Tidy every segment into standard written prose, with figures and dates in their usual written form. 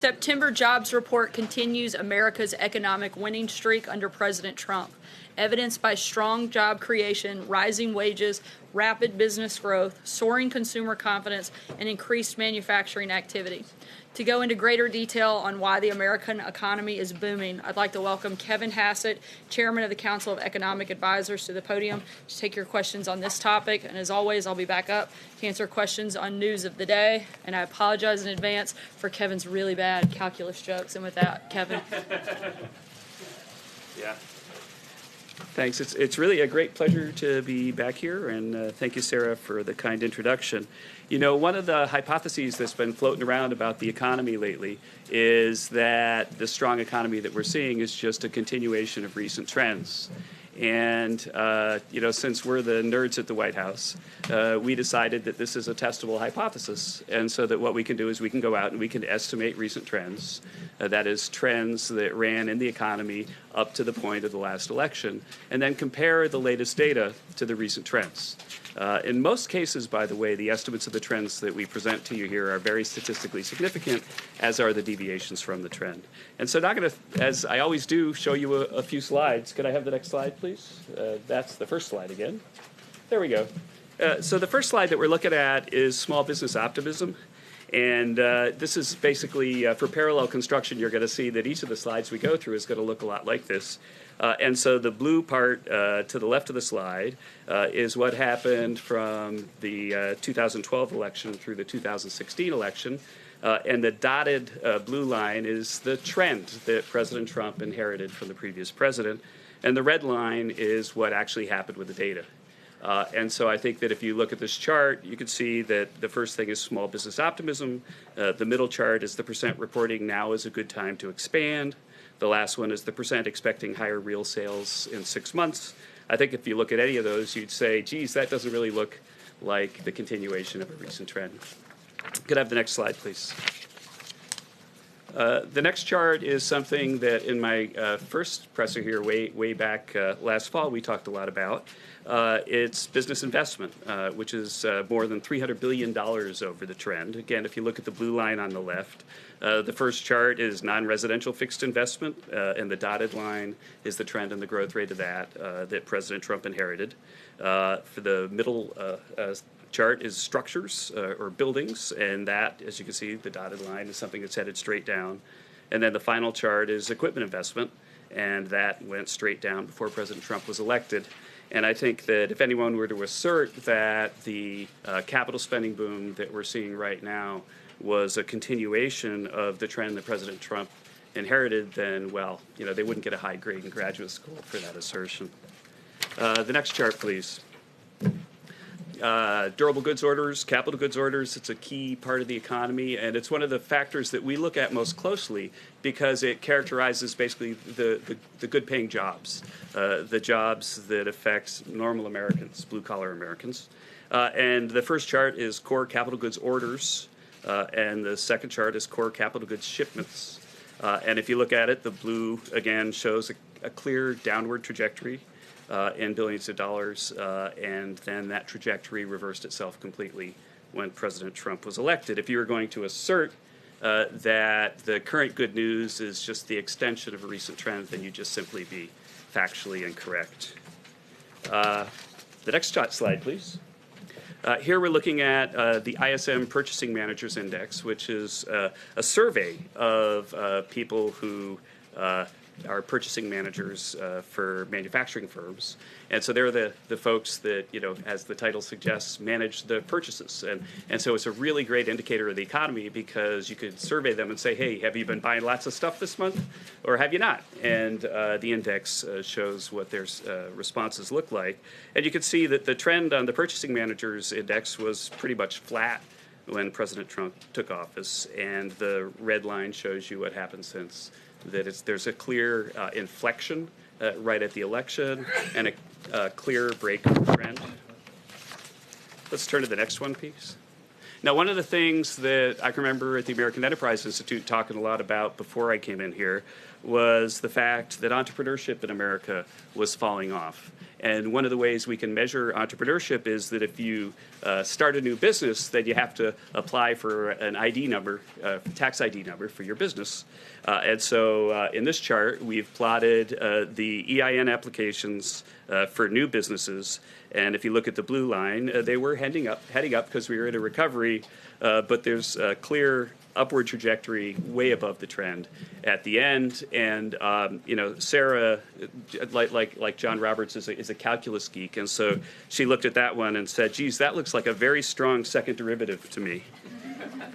September jobs report continues America's economic winning streak under President Trump, evidenced by strong job creation, rising wages, rapid business growth, soaring consumer confidence, and increased manufacturing activity. To go into greater detail on why the American economy is booming, I'd like to welcome Kevin Hassett, Chairman of the Council of Economic Advisors, to the podium to take your questions on this topic. And as always, I'll be back up to answer questions on news of the day. And I apologize in advance for Kevin's really bad calculus jokes. And with that, Kevin. Yeah. Thanks. It's really a great pleasure to be back here, and thank you, Sarah, for the kind introduction. You know, one of the hypotheses that's been floating around about the economy lately is that the strong economy that we're seeing is just a continuation of recent trends. And, you know, since we're the nerds at the White House, we decided that this is a testable hypothesis. And so that what we can do is we can go out and we can estimate recent trends, that is, trends that ran in the economy up to the point of the last election, and then compare the latest data to the recent trends. In most cases, by the way, the estimates of the trends that we present to you here are very statistically significant, as are the deviations from the trend. And so I'm going to, as I always do, show you a few slides. Could I have the next slide, please? That's the first slide again. There we go. So the first slide that we're looking at is small business optimism. And this is basically, for parallel construction, you're going to see that each of the slides we go through is going to look a lot like this. And so the blue part to the left of the slide is what happened from the 2012 election through the 2016 election. And the dotted blue line is the trend that President Trump inherited from the previous president. And the red line is what actually happened with the data. And so I think that if you look at this chart, you can see that the first thing is small business optimism. The middle chart is the percent reporting now is a good time to expand. The last one is the percent expecting higher real sales in 6 months. I think if you look at any of those, you'd say, geez, that doesn't really look like the continuation of a recent trend. Could I have the next slide, please? The next chart is something that in my first presser here way back last fall we talked a lot about. It's business investment, which is more than $300 billion over the trend. Again, if you look at the blue line on the left, the first chart is non-residential fixed investment, and the dotted line is the trend and the growth rate of that President Trump inherited. For the middle chart is structures or buildings, and that, as you can see, the dotted line is something that's headed straight down. And then the final chart is equipment investment, and that went straight down before President Trump was elected. And I think that if anyone were to assert that the capital spending boom that we're seeing right now was a continuation of the trend that President Trump inherited, then, well, you know, they wouldn't get a high grade in graduate school for that assertion. The next chart, please. Durable goods orders, capital goods orders, it's a key part of the economy, and it's one of the factors that we look at most closely because it characterizes basically the good-paying jobs, the jobs that affect normal Americans, blue-collar Americans. And the first chart is core capital goods orders, and the second chart is core capital goods shipments. And if you look at it, the blue, again, shows a clear downward trajectory in billions of dollars, and then that trajectory reversed itself completely when President Trump was elected. If you were going to assert that the current good news is just the extension of a recent trend, then you'd just simply be factually incorrect. The next slide, please. Here we're looking at the ISM Purchasing Managers Index, which is a survey of people who are purchasing managers for manufacturing firms. And so they're the folks that, you know, as the title suggests, manage the purchases. And so it's a really great indicator of the economy because you could survey them and say, hey, have you been buying lots of stuff this month or have you not? And the index shows what their responses look like. And you can see that the trend on the Purchasing Managers Index was pretty much flat when President Trump took office. And the red line shows you what happened since. That there's a clear inflection right at the election and a clear break of the trend. Let's turn to the next one, please. Now, one of the things that I can remember at the American Enterprise Institute talking a lot about before I came in here was the fact that entrepreneurship in America was falling off. And one of the ways we can measure entrepreneurship is that if you start a new business, then you have to apply for an ID number, tax ID number for your business. And so in this chart, we've plotted the EIN applications for new businesses. And if you look at the blue line, they were heading up because we were in a recovery, but there's a clear upward trajectory way above the trend at the end. And Sarah, like John Roberts, is a calculus geek, and so she looked at that one and said, "Geez, that looks like a very strong second derivative to me."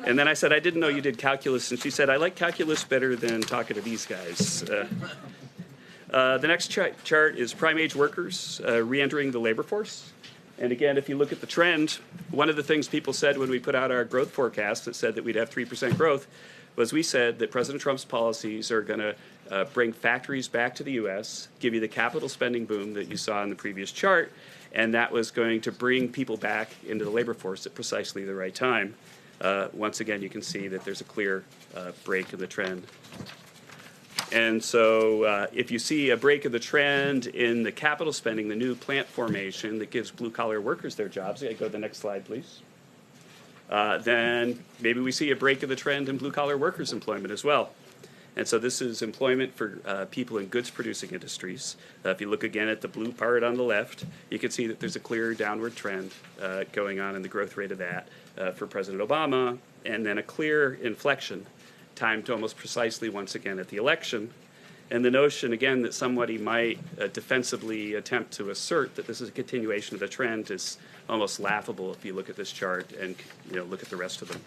And then I said, "I didn't know you did calculus," and she said, "I like calculus better than talking to these guys." The next chart is prime-age workers re-entering the labor force. And again, if you look at the trend, one of the things people said when we put out our growth forecast that said that we'd have 3% growth was we said that President Trump's policies are going to bring factories back to the U.S., give you the capital spending boom that you saw in the previous chart, and that was going to bring people back into the labor force at precisely the right time. Once again, you can see that there's a clear break in the trend. And so if you see a break in the trend in the capital spending, the new plant formation that gives blue-collar workers their jobs, go to the next slide, please, then maybe we see a break in the trend in blue-collar workers' employment as well. And so this is employment for people in goods-producing industries. If you look again at the blue part on the left, you can see that there's a clear downward trend going on in the growth rate of that for President Obama, and then a clear inflection timed almost precisely once again at the election. And the notion, again, that somebody might defensively attempt to assert that this is a continuation of the trend is almost laughable if you look at this chart and look at the rest of them.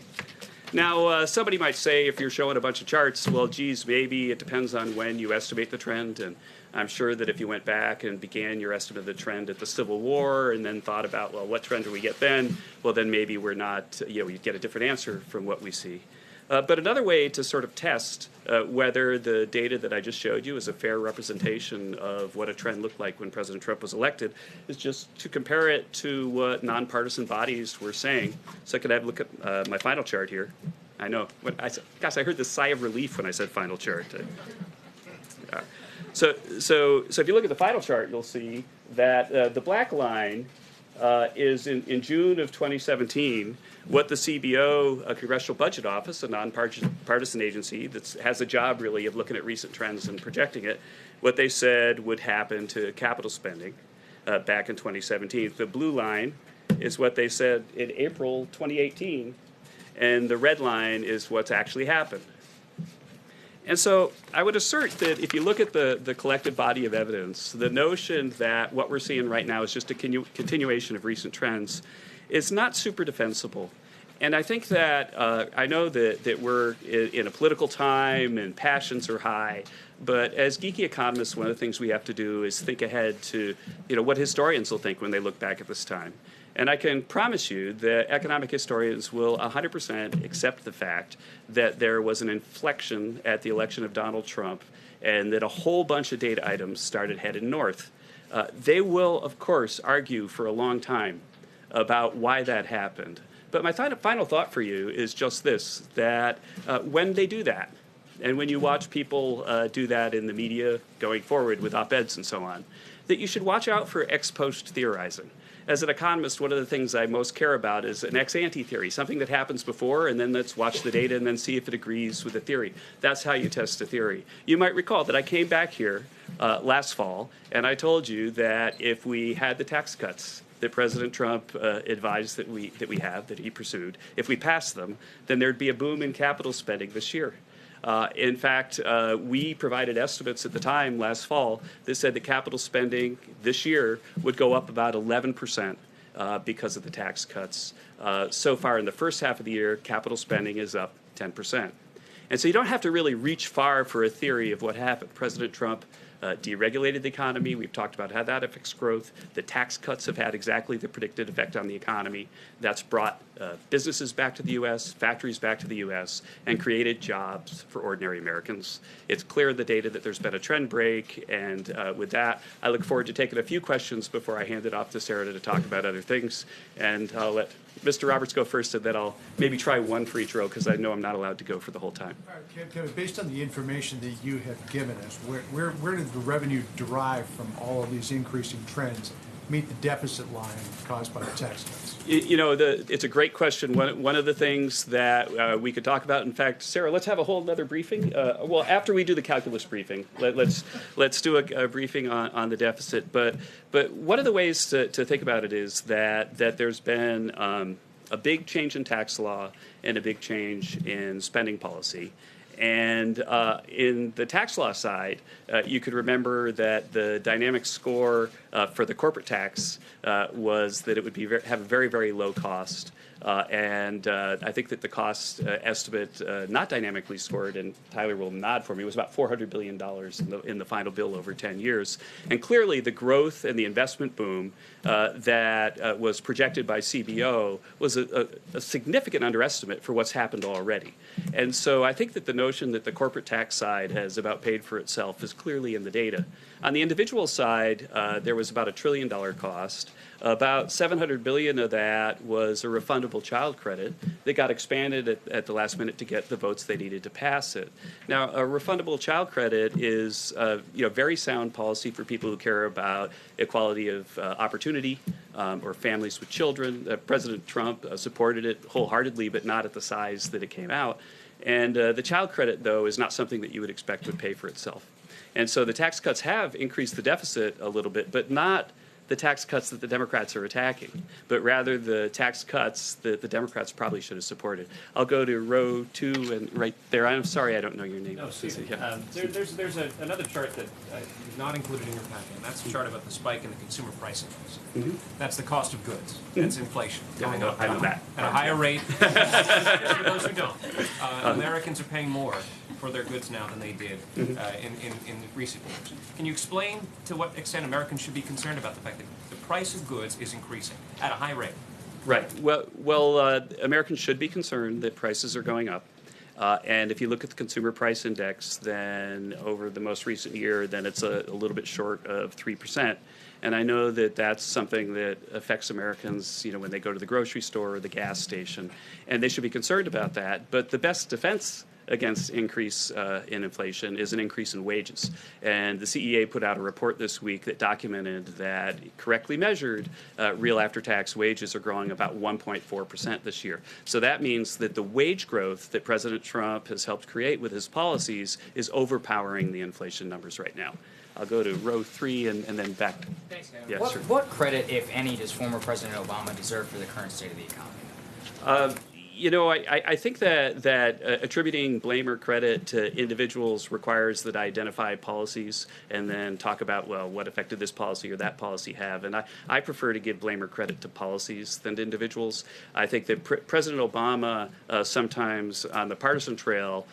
Now, somebody might say, if you're showing a bunch of charts, well, geez, maybe it depends on when you estimate the trend. And I'm sure that if you went back and began your estimate of the trend at the Civil War and then thought about, well, what trend do we get then? Well, then maybe we're not, you'd get a different answer from what we see. But another way to sort of test whether the data that I just showed you is a fair representation of what a trend looked like when President Trump was elected is just to compare it to what nonpartisan bodies were saying. So I could have a look at my final chart here. I know. Gosh, I heard this sigh of relief when I said final chart. So if you look at the final chart, you'll see that the black line is in June of 2017, what the CBO, a Congressional Budget Office, a nonpartisan agency that has a job really of looking at recent trends and projecting it, what they said would happen to capital spending back in 2017. The blue line is what they said in April 2018, and the red line is what's actually happened. And so I would assert that if you look at the collective body of evidence, the notion that what we're seeing right now is just a continuation of recent trends is not super defensible. And I think that I know that we're in a political time and passions are high, but as geeky economists, one of the things we have to do is think ahead to what historians will think when they look back at this time. And I can promise you that economic historians will 100% accept the fact that there was an inflection at the election of Donald Trump and that a whole bunch of data items started heading north. They will, of course, argue for a long time about why that happened. But my final thought for you is just this, that when they do that, and when you watch people do that in the media going forward with op-eds and so on, that you should watch out for ex post theorizing. As an economist, one of the things I most care about is an ex ante theory, something that happens before, and then let's watch the data and then see if it agrees with the theory. That's how you test a theory. You might recall that I came back here last fall, and I told you that if we had the tax cuts that President Trump advised that he pursued, if we passed them, then there'd be a boom in capital spending this year. In fact, we provided estimates at the time last fall that said that capital spending this year would go up about 11% because of the tax cuts. So far in the first half of the year, capital spending is up 10%. And so you don't have to really reach far for a theory of what happened. President Trump deregulated the economy. We've talked about how that affects growth. The tax cuts have had exactly the predicted effect on the economy. That's brought businesses back to the U.S., factories back to the U.S., and created jobs for ordinary Americans. It's clear in the data that there's been a trend break, and with that, I look forward to taking a few questions before I hand it off to Sarah to talk about other things, and I'll let Mr. Roberts go first, and then I'll maybe try one for each row because I know I'm not allowed to go for the whole time. All right, Kevin, based on the information that you have given us, where did the revenue derive from all of these increasing trends meet the deficit line caused by the tax cuts? It's a great question. One of the things that we could talk about, in fact, Sarah, let's have a whole other briefing. Well, after we do the calculus briefing, let's do a briefing on the deficit. But one of the ways to think about it is that there's been a big change in tax law and a big change in spending policy. And in the tax law side, you could remember that the dynamic score for the corporate tax was that it would have a very, very low cost. And I think that the cost estimate, not dynamically scored, and Tyler will nod for me, was about $400 billion in the final bill over 10 years. And clearly the growth and the investment boom that was projected by CBO was a significant underestimate for what's happened already. And so I think that the notion that the corporate tax side has about paid for itself is clearly in the data. On the individual side, there was about $1 trillion cost. About $700 billion of that was a refundable child credit that got expanded at the last minute to get the votes they needed to pass it. Now, a refundable child credit is very sound policy for people who care about equality of opportunity or families with children. President Trump supported it wholeheartedly, but not at the size that it came out. And the child credit, though, is not something that you would expect would pay for itself. And so the tax cuts have increased the deficit a little bit, but not the tax cuts that the Democrats are attacking, but rather the tax cuts that the Democrats probably should have supported. I'll go to row 2 and right there. I'm sorry, I don't know your name. No, Stephen. Yeah. There's another chart that is not included in your packet, and that's the chart about the spike in the consumer price index. Mm-hmm. That's the cost of goods. That's inflation. Yeah, I know that. At a higher rate. For those who don't. Americans are paying more for their goods now than they did in recent years. Can you explain to what extent Americans should be concerned about the fact that the price of goods is increasing at a high rate? Right. Well, Americans should be concerned that prices are going up. And if you look at the consumer price index, then over the most recent year, then it's a little bit short of 3%. And I know that that's something that affects Americans, when they go to the grocery store or the gas station, and they should be concerned about that. But the best defense against increase in inflation is an increase in wages. And the CEA put out a report this week that documented that, correctly measured, real after-tax wages are growing about 1.4% this year. So that means that the wage growth that President Trump has helped create with his policies is overpowering the inflation numbers right now. I'll go to row 3 and then back. Thanks, Kevin. Yeah, What credit, if any, does former President Obama deserve for the current state of the economy? I think that attributing blame or credit to individuals requires that I identify policies and then talk about, well, what effect did this policy or that policy have? And I prefer to give blame or credit to policies than to individuals. I think that President Obama sometimes on the partisan trail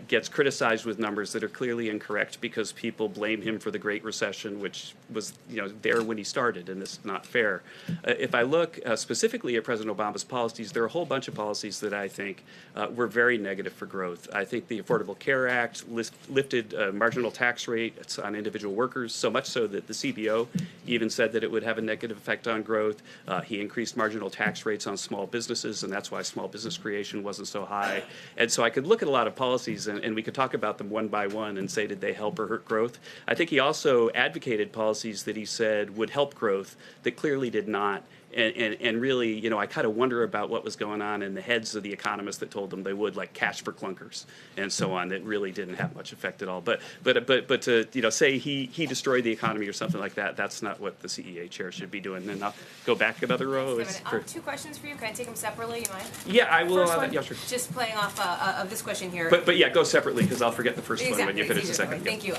gets criticized with numbers that are clearly incorrect because people blame him for the Great Recession, which was there when he started, and it's not fair. If I look specifically at President Obama's policies, there are a whole bunch of policies that I think were very negative for growth. I think the Affordable Care Act lifted marginal tax rates on individual workers, so much so that the CBO even said that it would have a negative effect on growth. He increased marginal tax rates on small businesses, and that's why small business creation wasn't so high. And so I could look at a lot of policies, and we could talk about them one by one and say, did they help or hurt growth? I think he also advocated policies that he said would help growth that clearly did not. And really, I kind of wonder about what was going on in the heads of the economists that told them they would, like cash for clunkers and so on, that really didn't have much effect at all. But to say he destroyed the economy or something like that, that's not what the CEA chair should be doing. And I'll go back another row. Two questions for you. Can I take them separately? You mind? Yeah, I will. First one, yeah, sure. Just playing off of this question here. But yeah, go separately because I'll forget the first one when you finish the second. Thank you.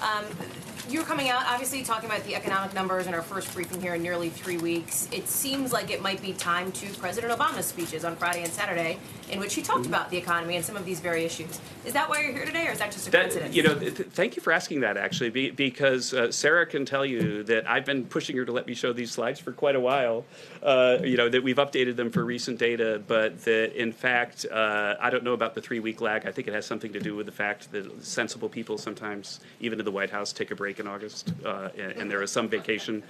You're coming out, obviously, talking about the economic numbers in our first briefing here in nearly 3 weeks. It seems like it might be time to President Obama's speeches on Friday and Saturday in which he talked about the economy and some of these very issues. Is that why you're here today, or is that just a That, coincidence? thank you for asking that, actually, because Sarah can tell you that I've been pushing her to let me show these slides for quite a while. That we've updated them for recent data, but that in fact, I don't know about the 3-week lag. I think it has something to do with the fact that sensible people sometimes, even in the White House, take a break in August, and there is some vacation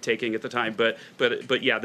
taking at the time. But yeah,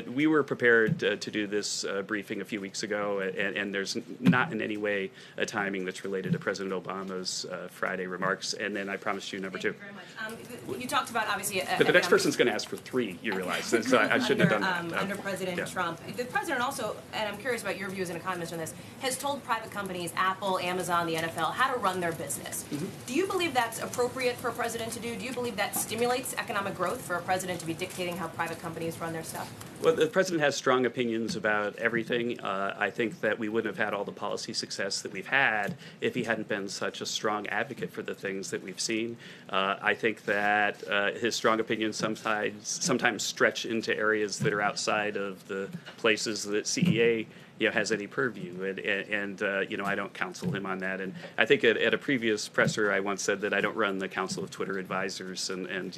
we were prepared to do this briefing a few weeks ago, and there's not in any way a timing that's related to President Obama's Friday remarks. And then I promised you number two. Thank you very much. You talked about, obviously, But the next person's going to ask for 3, you realize. So I shouldn't have done that. Under President Yeah. Trump. The president also, and I'm curious about your view as an economist on this, has told private companies, Apple, Amazon, the NFL, how to run their business. Do you believe that's appropriate for a president to do? Do you believe that stimulates economic growth for a president to be dictating how private companies run their stuff? Well, the president has strong opinions about everything. I think that we wouldn't have had all the policy success that we've had if he hadn't been such a strong advocate for the things that we've seen. I think that his strong opinions sometimes stretch into areas that are outside of the places that CEA has any purview, and I don't counsel him on that. And I think at a previous presser, I once said that I don't run the Council of Twitter Advisors, and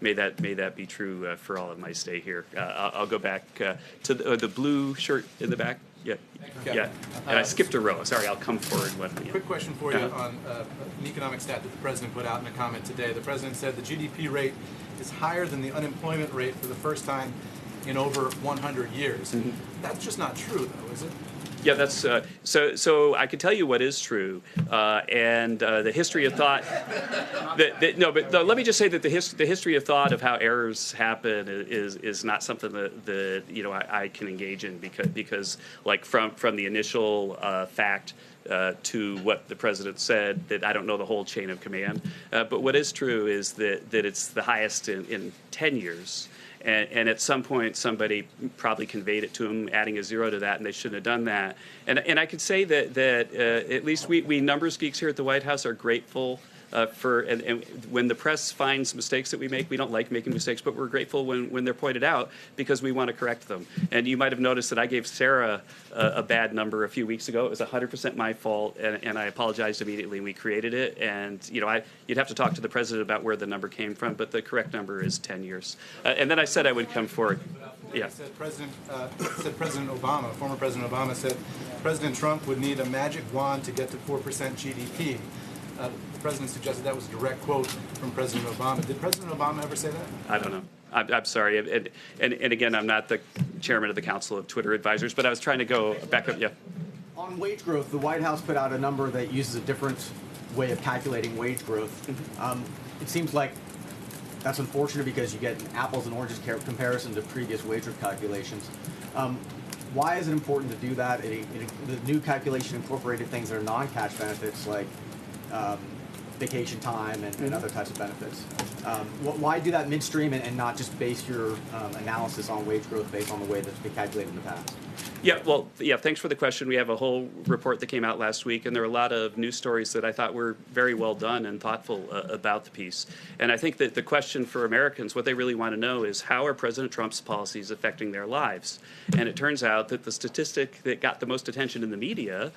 may that be true for all of my stay here. I'll go back to the blue shirt in the back. Yeah. And I skipped a row. Sorry, I'll come forward. Quick question for you on an economic stat that the president put out in a comment today. The president said the GDP rate is higher than the unemployment rate for the first time in over 100 years. That's just not true, though, is it? Yeah, that's so. I can tell you what is true, and the history of thought. Let me just say that the history of thought of how errors happen is not something that I can engage in because like from the initial fact. To what the president said, that I don't know the whole chain of command. But what is true is that it's the highest in 10 years. And at some point, somebody probably conveyed it to him, adding a 0 to that, and they shouldn't have done that. And I could say that at least we numbers geeks here at the White House are grateful and when the press finds mistakes that we make, we don't like making mistakes, but we're grateful when they're pointed out because we want to correct them. And you might have noticed that I gave Sarah a bad number a few weeks ago. It was 100% my fault, and I apologized immediately. We created it, and you'd have to talk to the president about where the number came from, but the correct number is 10 years. And then I said I would come forward. Yeah. Said President Obama, former President Obama said President Trump would need a magic wand to get to 4% GDP. The president suggested that was a direct quote from President Obama. Did President Obama ever say that? I don't know. I'm sorry. And again, I'm not the chairman of the Council of Twitter Advisors, but I was trying to go back up. Yeah. On wage growth, the White House put out a number that uses a different way of calculating wage growth. It seems like that's unfortunate because you get an apples and oranges comparison to previous wage growth calculations. Why is it important to do that? The new calculation incorporated things that are non-cash benefits like vacation time and other types of benefits. Why do that midstream and not just base your analysis on wage growth based on the way that's been calculated in the past? Yeah, well, thanks for the question. We have a whole report that came out last week, and there are a lot of news stories that I thought were very well done and thoughtful about the piece. And I think that the question for Americans, what they really want to know is how are President Trump's policies affecting their lives? And it turns out that the statistic that got the most attention in the media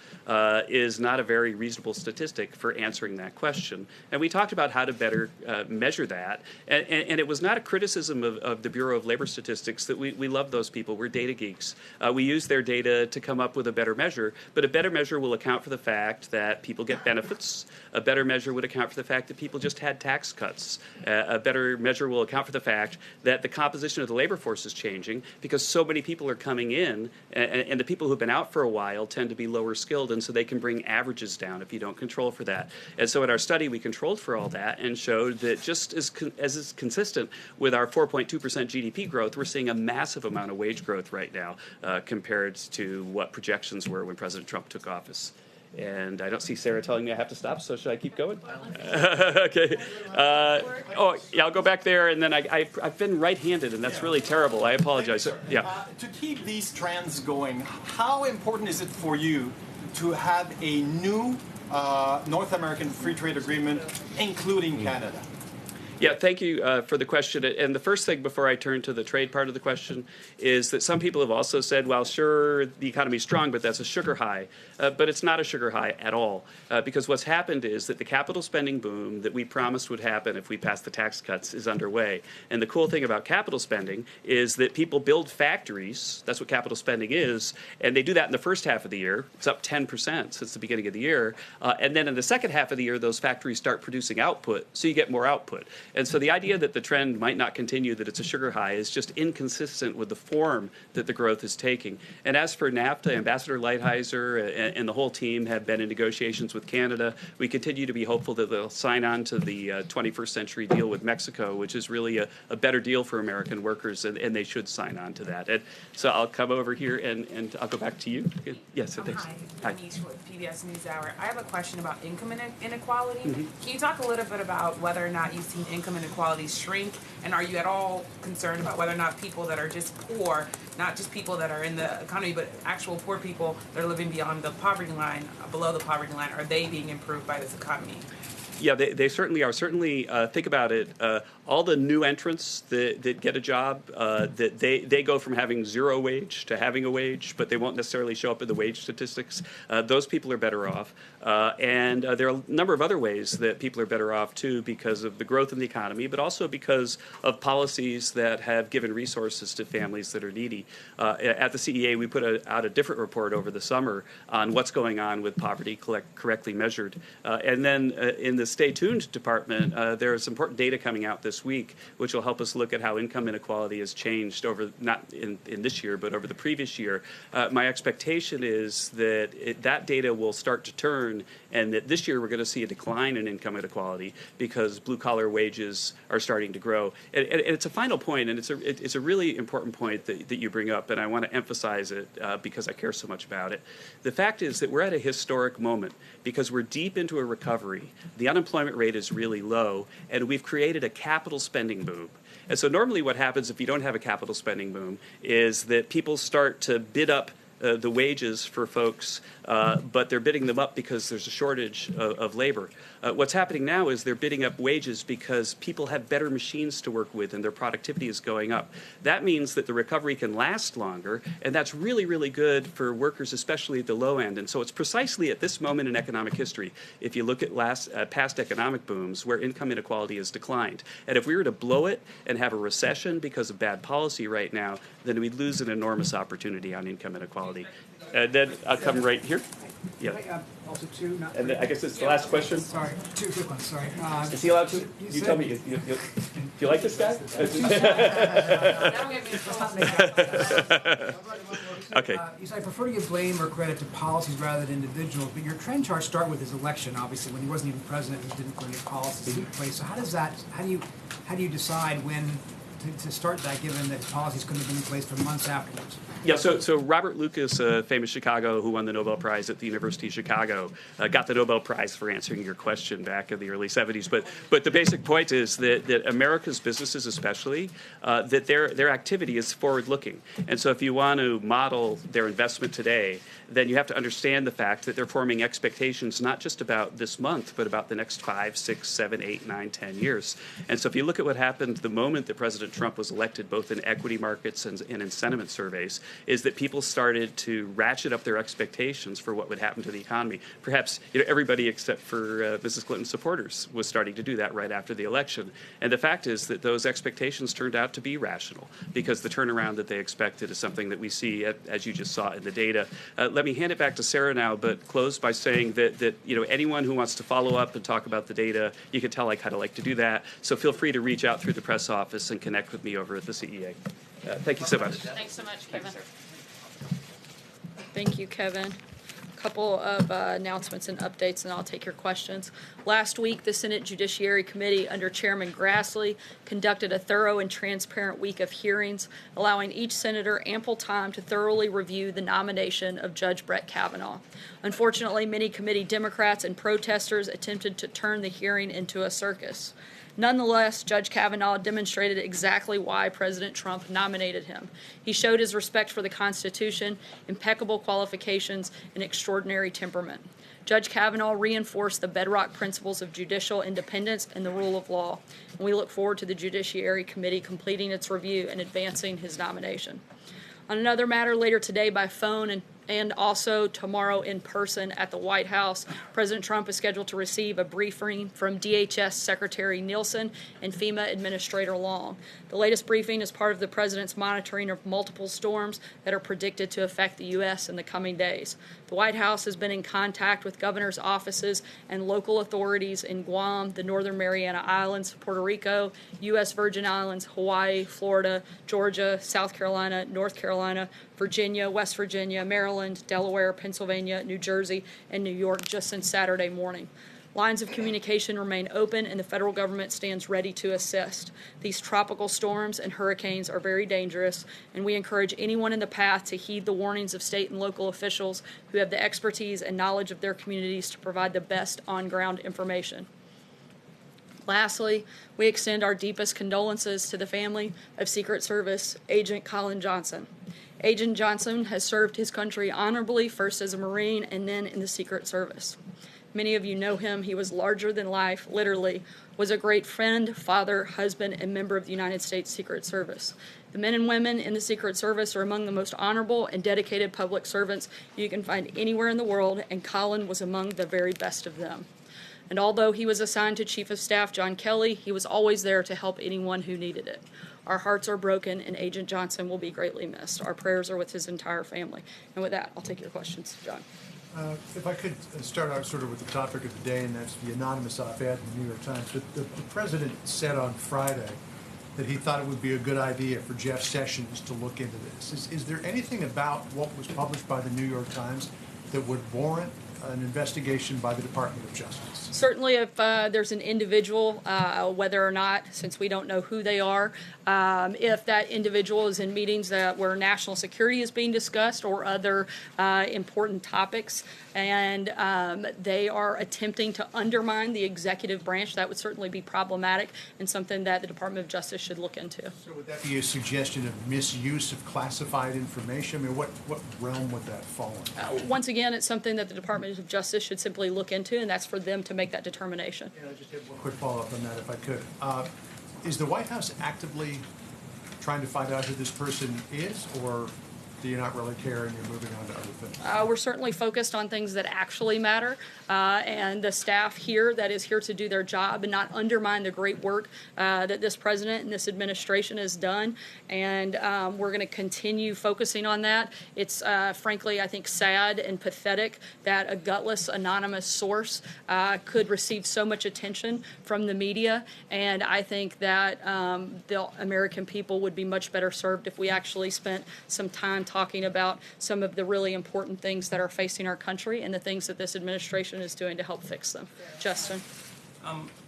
is not a very reasonable statistic for answering that question. And we talked about how to better measure that. And it was not a criticism of the Bureau of Labor Statistics that we love those people. We're data geeks. We use their data to come up with a better measure, but a better measure will account for the fact that people get benefits. A better measure would account for the fact that people just had tax cuts. A better measure will account for the fact that the composition of the labor force is changing because so many people are coming in, and the people who've been out for a while tend to be lower skilled, and so they can bring averages down if you don't control for that. And so in our study, we controlled for all that and showed that just as is consistent with our 4.2% GDP growth, we're seeing a massive amount of wage growth right now compared to what projections were when President Trump took office. And I don't see Sarah telling me I have to stop, so should I keep going? Okay. I'll go back there, and then I've been right-handed, and that's really terrible. I apologize. Yeah. To keep these trends going, how important is it for you to have a new North American free trade agreement, including Canada? Yeah, thank you for the question. And the first thing before I turn to the trade part of the question is that some people have also said, well, sure, the economy's strong, but that's a sugar high. But it's not a sugar high at all, because what's happened is that the capital spending boom that we promised would happen if we passed the tax cuts is underway. And the cool thing about capital spending is that people build factories. That's what capital spending is. And they do that in the first half of the year. It's up 10% since the beginning of the year. And then in the second half of the year, those factories start producing output, so you get more output. And so the idea that the trend might not continue, that it's a sugar high, is just inconsistent with the form that the growth is taking. And as for NAFTA, Ambassador Lighthizer and the whole team have been in negotiations with Canada. We continue to be hopeful that they'll sign on to the 21st century deal with Mexico, which is really a better deal for American workers, and they should sign on to that. And so I'll come over here and I'll go back to you. Yes, thanks. Hi, Anish with PBS NewsHour. I have a question about income inequality. Mm-hmm. Can you talk a little bit about whether or not you've seen income inequality shrink, and are you at all concerned about whether or not people that are just poor, not just people that are in the economy, but actual poor people that are living beyond the poverty line, below the poverty line, are they being improved by this economy? Yeah, they certainly are. Certainly, think about it. All the new entrants that get a job, that they go from having zero wage to having a wage, but they won't necessarily show up in the wage statistics. Those people are better off. And there are a number of other ways that people are better off, too, because of the growth in the economy, but also because of policies that have given resources to families that are needy. At the CEA, we put out a different report over the summer on what's going on with poverty correctly measured. And then in the Stay Tuned department, there's important data coming out this week, which will help us look at how income inequality has changed over, not in this year, but over the previous year. My expectation is that that data will start to turn, and that this year we're going to see a decline in income inequality because blue-collar wages are starting to grow. And it's a final point, and it's a really important point that you bring up, and I want to emphasize it because I care so much about it. The fact is that we're at a historic moment because we're deep into a recovery. The unemployment rate is really low, and we've created a capital spending boom. And so normally what happens if you don't have a capital spending boom is that people start to bid up the wages for folks, but they're bidding them up because there's a shortage of labor. What's happening now is they're bidding up wages because people have better machines to work with and their productivity is going up. That means that the recovery can last longer, and that's really, really good for workers, especially at the low end. And so it's precisely at this moment in economic history, if you look at past economic booms, where income inequality has declined. And if we were to blow it and have a recession because of bad policy right now, then we'd lose an enormous opportunity on income inequality. And then I'll come right here. Yeah. Also two. And then I guess it's the last question. Sorry, two quick ones. Sorry. Is he allowed to? You tell me. Do you like this guy? Okay. You said I prefer to give blame or credit to policies rather than individuals, but your trend charts start with his election, obviously, when he wasn't even president and didn't put any policies in place. So how do you decide when to start that, given that his policies couldn't have been in place for months afterwards? Yeah, so Robert Lucas, famous Chicago, who won the Nobel Prize at the University of Chicago, got the Nobel Prize for answering your question back in the early 70s. But the basic point is that America's businesses especially, that their activity is forward-looking. And so if you want to model their investment today, then you have to understand the fact that they're forming expectations not just about this month, but about the next 5, 6, 7, 8, 9, 10 years. And so if you look at what happened the moment that President Trump was elected, both in equity markets and in sentiment surveys, is that people started to ratchet up their expectations for what would happen to the economy. Perhaps everybody except for Mrs. Clinton's supporters was starting to do that right after the election. And the fact is that those expectations turned out to be rational because the turnaround that they expected is something that we see, as you just saw in the data. Let me hand it back to Sarah now, but close by saying that anyone who wants to follow up and talk about the data, you can tell I kind of like to do that. So feel free to reach out through the press office and connect with me over at the CEA. Thank you so much. Thanks so much, Kevin. Thank you, Kevin. A couple of announcements and updates, and I'll take your questions. Last week, the Senate Judiciary Committee, under Chairman Grassley, conducted a thorough and transparent week of hearings, allowing each senator ample time to thoroughly review the nomination of Judge Brett Kavanaugh. Unfortunately, many committee Democrats and protesters attempted to turn the hearing into a circus. Nonetheless, Judge Kavanaugh demonstrated exactly why President Trump nominated him. He showed his respect for the Constitution, impeccable qualifications, and extraordinary temperament. Judge Kavanaugh reinforced the bedrock principles of judicial independence and the rule of law, and we look forward to the Judiciary Committee completing its review and advancing his nomination. On another matter, later today by phone and also tomorrow in person at the White House, President Trump is scheduled to receive a briefing from DHS Secretary Nielsen and FEMA Administrator Long. The latest briefing is part of the President's monitoring of multiple storms that are predicted to affect the U.S. in the coming days. The White House has been in contact with governors' offices and local authorities in Guam, the Northern Mariana Islands, Puerto Rico, U.S. Virgin Islands, Hawaii, Florida, Georgia, South Carolina, North Carolina, Virginia, West Virginia, Maryland, Delaware, Pennsylvania, New Jersey, and New York just since Saturday morning. Lines of communication remain open, and the federal government stands ready to assist. These tropical storms and hurricanes are very dangerous, and we encourage anyone in the path to heed the warnings of state and local officials who have the expertise and knowledge of their communities to provide the best on-ground information. Lastly, we extend our deepest condolences to the family of Secret Service Agent Colin Johnson. Agent Johnson has served his country honorably, first as a Marine and then in the Secret Service. Many of you know him. He was larger than life, literally, was a great friend, father, husband, and member of the United States Secret Service. The men and women in the Secret Service are among the most honorable and dedicated public servants you can find anywhere in the world, and Colin was among the very best of them. And although he was assigned to Chief of Staff John Kelly, he was always there to help anyone who needed it. Our hearts are broken, and Agent Johnson will be greatly missed. Our prayers are with his entire family. And with that, I'll take your questions, John. If I could start out sort of with the topic of the day, and that's the anonymous op-ed in the New York Times. The president said on Friday that he thought it would be a good idea for Jeff Sessions to look into this. Is there anything about what was published by the New York Times that would warrant an investigation by the Department of Justice? Certainly, if there's an individual, whether or not, since we don't know who they are, if that individual is in meetings where national security is being discussed or other important topics, and they are attempting to undermine the executive branch, that would certainly be problematic and something that the Department of Justice should look into. So would that be a suggestion of misuse of classified information? I mean, what realm would that fall in? Once again, it's something that the Department of Justice should simply look into, and that's for them to make that determination. Yeah, I just have one quick follow-up on that, if I could. Is the White House actively trying to find out who this person is, or do you not really care and you're moving on to other things? We're certainly focused on things that actually matter, and the staff here that is here to do their job and not undermine the great work that this president and this administration has done. And we're going to continue focusing on that. It's frankly, I think, sad and pathetic that a gutless, anonymous source could receive so much attention from the media. And I think that the American people would be much better served if we actually spent some time talking about some of the really important things that are facing our country and the things that this administration is doing to help fix them. Justin?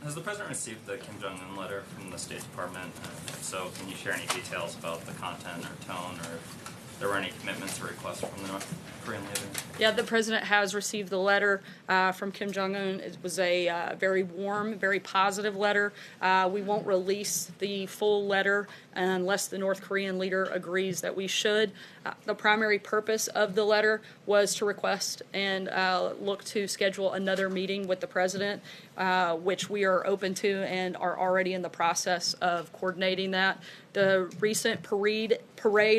Has the president received the Kim Jong Un letter from the State Department? If so, can you share any details about the content or tone, or if there were any commitments or requests from the North Korean leader? Yeah, the president has received the letter from Kim Jong Un. It was a very warm, very positive letter. We won't release the full letter unless the North Korean leader agrees that we should. The primary purpose of the letter was to request and look to schedule another meeting with the president, which we are open to and are already in the process of coordinating that. The recent parade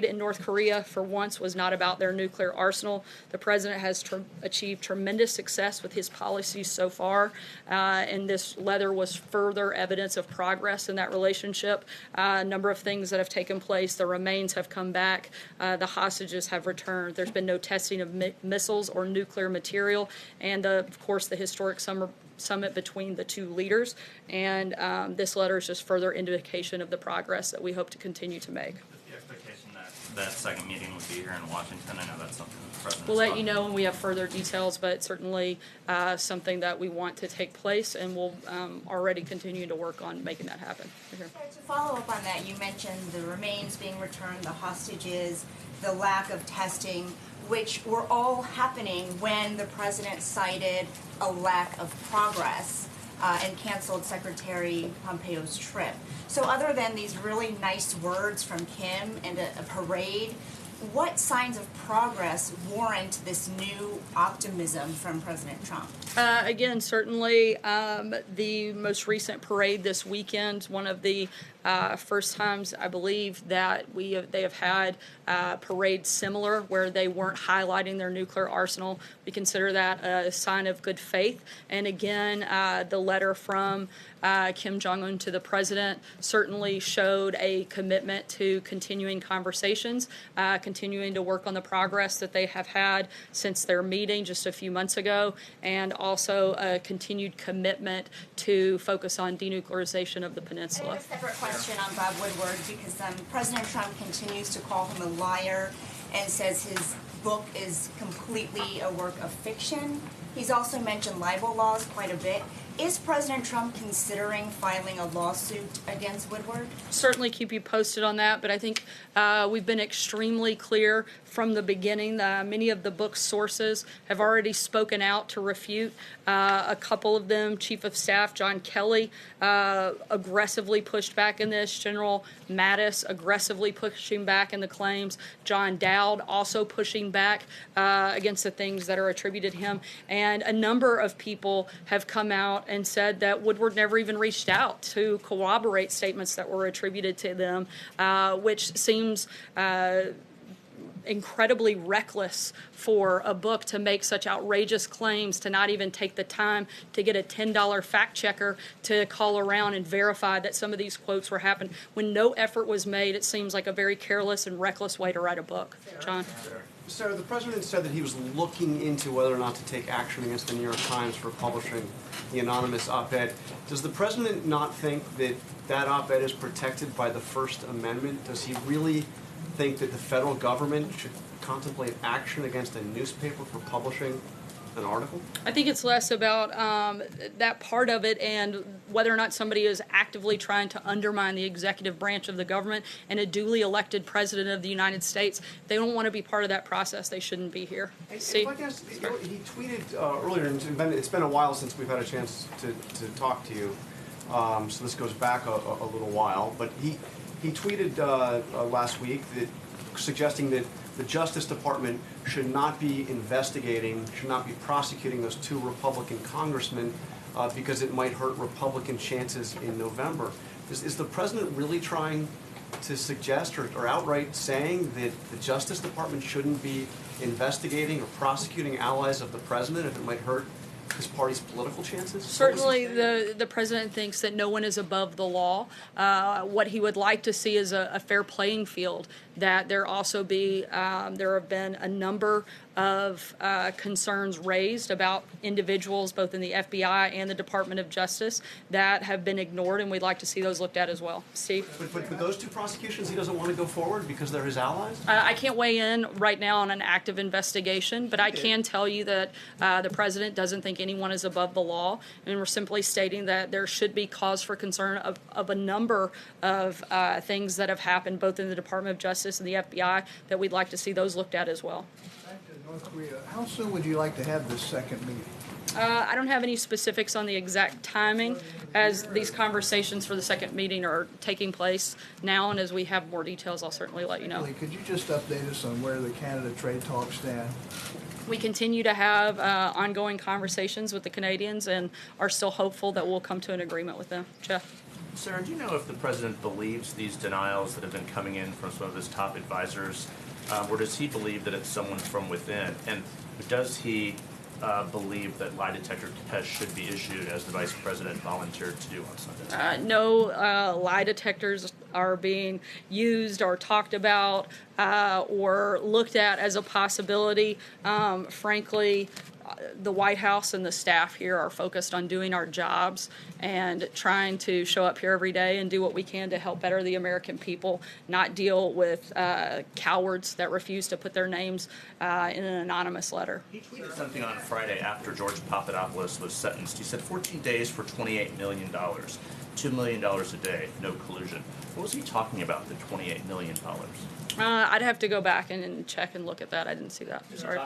in North Korea, for once, was not about their nuclear arsenal. The president has achieved tremendous success with his policies so far, and this letter was further evidence of progress in that relationship. A number of things that have taken place. The remains have come back. The hostages have returned. There's been no testing of missiles or nuclear material, and of course the historic summit between the two leaders. And this letter is just further indication of the progress that we hope to continue to make. The expectation that second meeting would be here in Washington. I know that's something that the president. We'll let you know when we have further details, but certainly something that we want to take place, and we'll already continue to work on making that happen. To follow up on that, you mentioned the remains being returned, the hostages, the lack of testing, which were all happening when the president cited a lack of progress and canceled Secretary Pompeo's trip. So other than these really nice words from Kim and a parade, What signs of progress warrant this new optimism from President Trump? Again, certainly the most recent parade this weekend, one of the first times I believe that they have had parades similar where they weren't highlighting their nuclear arsenal. We consider that a sign of good faith. And again, the letter from Kim Jong Un to the president certainly showed a commitment to continuing conversations, continuing to work on the progress that they have had since their meeting just a few months ago, and also a continued commitment to focus on denuclearization of the peninsula. I have a separate question on Bob Woodward because President Trump continues to call him a liar and says his book is completely a work of fiction. He's also mentioned libel laws quite a bit. Is President Trump considering filing a lawsuit against Woodward? Certainly keep you posted on that, but I think we've been extremely clear from the beginning. Many of the book's sources have already spoken out to refute. A couple of them, Chief of Staff John Kelly, aggressively pushed back in this. General Mattis aggressively pushing back in the claims. John Dowd also pushing back against the things that are attributed to him. And a number of people have come out and said that Woodward never even reached out to corroborate statements that were attributed to them, which seems incredibly reckless for a book to make such outrageous claims, to not even take the time to get a $10 fact checker to call around and verify that some of these quotes were happened. When no effort was made, it seems like a very careless and reckless way to write a book. John? Sarah, the president said that he was looking into whether or not to take action against the New York Times for publishing the anonymous op-ed. Does the president not think that that op-ed is protected by the First Amendment? Does he really think that the federal government should contemplate action against a newspaper for publishing an article? I think it's less about that part of it and whether or not somebody is actively trying to undermine the executive branch of the government and a duly elected president of the United States. If they don't want to be part of that process, they shouldn't be here. If I guess, he tweeted earlier, and it's been a while since we've had a chance to talk to you, so this goes back a little while, but he tweeted last week that suggesting that the Justice Department should not be investigating, should not be prosecuting those two Republican congressmen because it might hurt Republican chances in November. Is the president really trying to suggest or outright saying that the Justice Department shouldn't be investigating or prosecuting allies of the president if it might hurt his party's political chances? Certainly the president thinks that no one is above the law. What he would like to see is a fair playing field, that there also be, there have been a number of concerns raised about individuals both in the FBI and the Department of Justice that have been ignored, and we'd like to see those looked at as well. Steve? But those two prosecutions, he doesn't want to go forward because they're his allies? I can't weigh in right now on an active investigation, but I can tell you that the president doesn't think anyone is above the law, and we're simply stating that there should be cause for concern of a number of things that have happened both in the Department of Justice and the FBI that we'd like to see those looked at as well. Back to North Korea, how soon would you like to have this second meeting? I don't have any specifics on the exact timing as these conversations for the second meeting are taking place now, and as we have more details, I'll certainly let you know. Could you just update us on where the Canada trade talks stand? We continue to have ongoing conversations with the Canadians and are still hopeful that we'll come to an agreement with them. Jeff? Sarah, do you know if the president believes these denials that have been coming in from some of his top advisors, or does he believe that it's someone from within? And does he believe that lie detector tests should be issued as the vice president volunteered to do on Sunday? No lie detectors are being used or talked about or looked at as a possibility. Frankly, the White House and the staff here are focused on doing our jobs and trying to show up here every day and do what we can to help better the American people, not deal with cowards that refuse to put their names in an anonymous letter. He tweeted something on Friday after George Papadopoulos was sentenced. He said 14 days for $28 million, $2 million a day, no collusion. What was he talking about, the $28 million? I'd have to go back and check and look at that. I didn't see that. Sorry.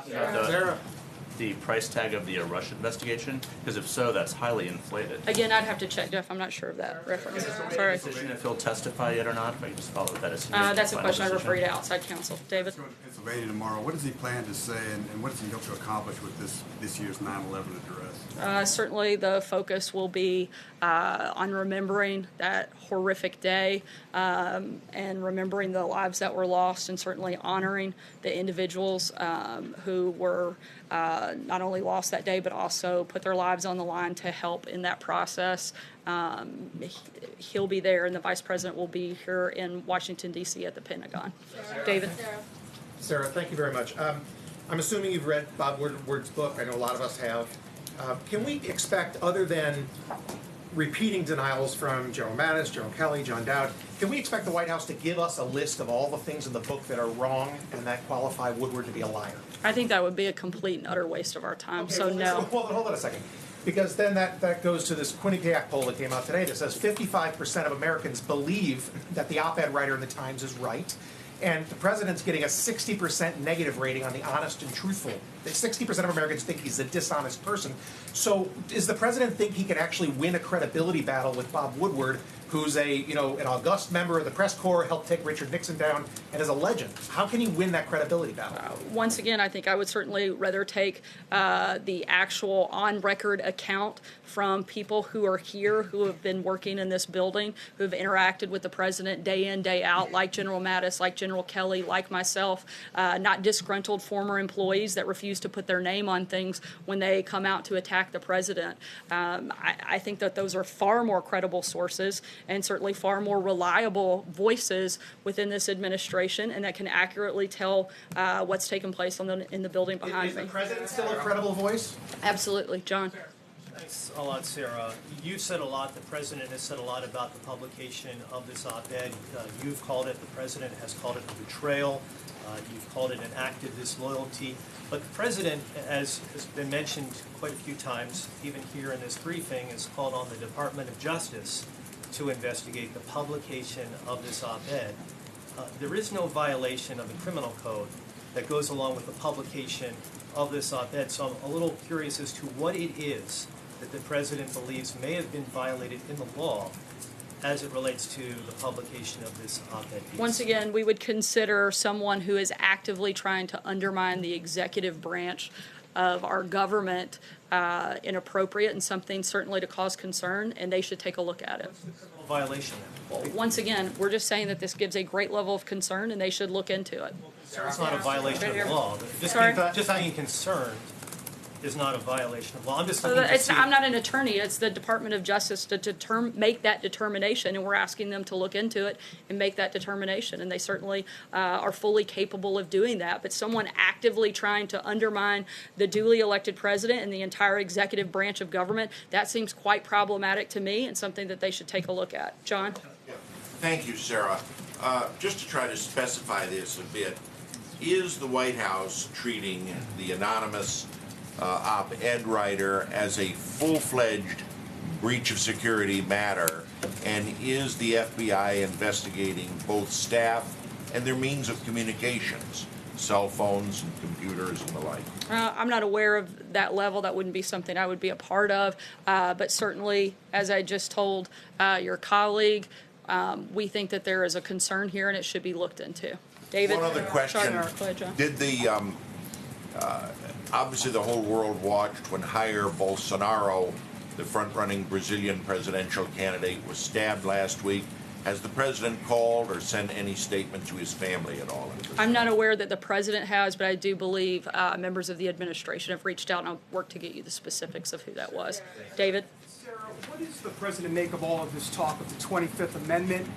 the price tag of the Russia investigation? Because if so, that's highly inflated. Again, I'd have to check, Jeff. I'm not sure of that reference. Sorry. Decision if he'll testify yet or not? If I can just follow that as That's a question I refer you to outside counsel. David? Pennsylvania tomorrow. What does he plan to say, and what does he hope to accomplish with this year's 9/11 address? Certainly the focus will be on remembering that horrific day and remembering the lives that were lost, and certainly honoring the individuals who were not only lost that day but also put their lives on the line to help in that process. He'll be there, and the Vice President will be here in Washington, D.C. at the Pentagon. David? Sarah, thank you very much. I'm assuming you've read Bob Woodward's book. I know a lot of us have. Can we expect, other than repeating denials from Joe Mattis, Joe Kelly, John Dowd, can we expect the White House to give us a list of all the things in the book that are wrong and that qualify Woodward to be a liar? I think that would be a complete and utter waste of our time, Okay, so well, no. Hold on a second. Because then that goes to this Quinnipiac poll that came out today that says 55% of Americans believe that the op-ed writer in the Times is right. And the president's getting a 60% negative rating on the honest and truthful. 60% of Americans think he's a dishonest person. So does the president think he can actually win a credibility battle with Bob Woodward, who's an august member of the press corps, helped take Richard Nixon down, and is a legend? How can he win that credibility battle? Once again, I think I would certainly rather take the actual on-record account from people who are here, who have been working in this building, who have interacted with the president day in, day out, like General Mattis, like General Kelly, like myself, not disgruntled former employees that refuse to put their name on things when they come out to attack the president. I think that those are far more credible sources and certainly far more reliable voices within this administration, and that can accurately tell what's taken place in the building behind me. me. Is the president still a credible voice? Absolutely. John? Thanks a lot, Sarah. You've said a lot, the president has said a lot about the publication of this op-ed. You've called it, the president has called it a betrayal. You've called it an act of disloyalty. But the president, as has been mentioned quite a few times, even here in this briefing, has called on the Department of Justice to investigate the publication of this op-ed. There is no violation of the criminal code that goes along with the publication of this op-ed, so I'm a little curious as to what it is that the president believes may have been violated in the law as it relates to the publication of this op-ed piece. Once again, we would consider someone who is actively trying to undermine the executive branch of our government inappropriate and something certainly to cause concern, and they should take a look at it. Violation. Well, once again, we're just saying that this gives a great level of concern, and they should look into it. It's not a violation of the law. Just being concerned is not a violation of law. I'm just looking to see. I'm not an attorney. It's the Department of Justice to make that determination, and we're asking them to look into it and make that determination. And they certainly are fully capable of doing that. But someone actively trying to undermine the duly elected president and the entire executive branch of government, that seems quite problematic to me and something that they should take a look at. John? Thank you, Sarah. Just to try to specify this a bit, is the White House treating the anonymous op-ed writer as a full-fledged breach of security matter, and is the FBI investigating both staff and their means of communications, cell phones and computers and the like? I'm not aware of that level. That wouldn't be something I would be a part of, but certainly, as I just told your colleague, we think that there is a concern here and it should be looked into. David? One other question. Sorry, go ahead, John. Did the obviously the whole world watched when Jair Bolsonaro, the front-running Brazilian presidential candidate, was stabbed last week. Has the president called or sent any statement to his family at all? I'm not aware that the president has, but I do believe members of the administration have reached out, and I'll work to get you the specifics of who that was. David? Sarah, what does the president make of all of this talk of the 25th Amendment